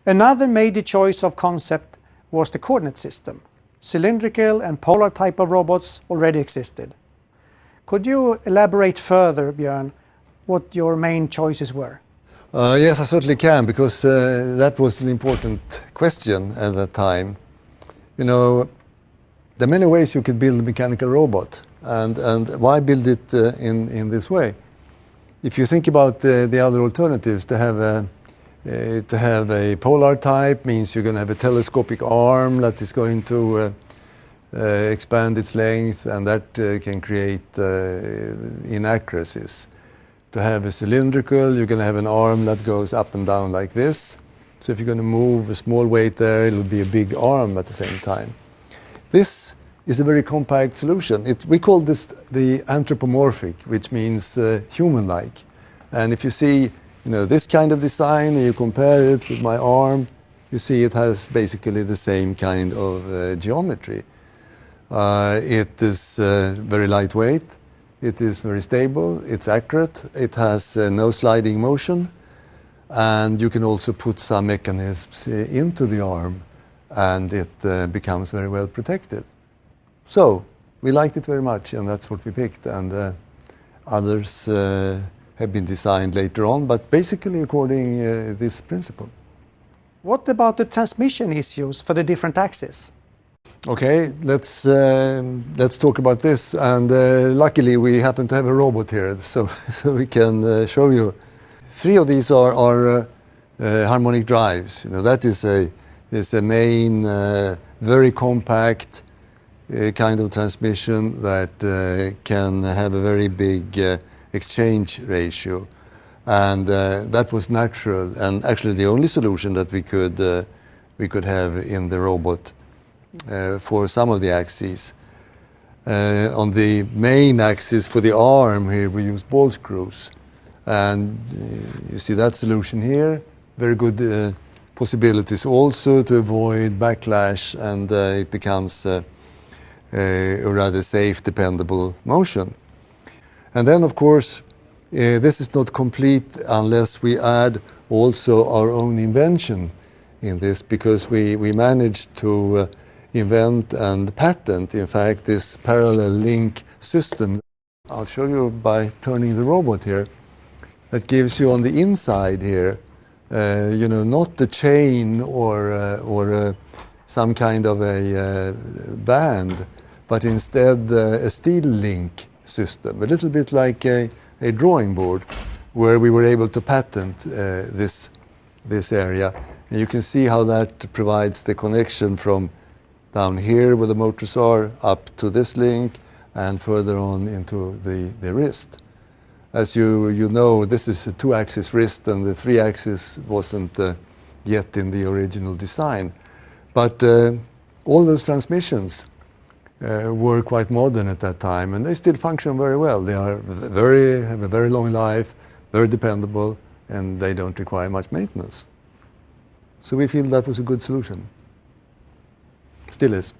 Another major choice of concept was the coordinate system. Cylindrical and polar type of robots already existed. Could you elaborate further, Björn, what your main choices were? Yes, I certainly can, because that was an important question at that time. You know, there are many ways you could build a mechanical robot, and why build it in this way? If you think about the other alternatives, to have a polar type means you're going to have a telescopic arm that is going to expand its length, and that can create inaccuracies. To have a cylindrical, you're going to have an arm that goes up and down like this. So if you're going to move a small weight there, it will be a big arm at the same time. This is a very compact solution. We call this the anthropomorphic, which means human-like. And if you see, this kind of design, and you compare it with my arm, you see it has basically the same kind of geometry. It is very lightweight. It is very stable, it's accurate, it has no sliding motion, and you can also put some mechanisms into the arm, and it becomes very well protected. So we liked it very much, and that's what we picked, and others have been designed later on, but basically according this principle. What about the transmission issues for the different axes? Okay, let's talk about this, and luckily we happen to have a robot here, so we can show you. 3 of these are harmonic drives. That is a main, very compact kind of transmission that can have a very big exchange ratio, and that was natural, and actually the only solution that we could have in the robot. For some of the axes. On the main axis for the arm here we use ball screws, and you see that solution here. Very good possibilities also to avoid backlash, and it becomes a rather safe, dependable motion. And then of course this is not complete unless we add also our own invention in this, because we managed to invent and patent, in fact, this parallel link system. I'll show you by turning the robot here. That gives you on the inside here, not a chain or some kind of a band, but instead a steel link system, a little bit like a drawing board, where we were able to patent this area. And you can see how that provides the connection from down here where the motors are, up to this link, and further on into the wrist. As you know, this is a 2-axis wrist, and the 3-axis wasn't yet in the original design. But all those transmissions were quite modern at that time, and they still function very well. They have a very long life, very dependable, and they don't require much maintenance. So we feel that was a good solution. Still is.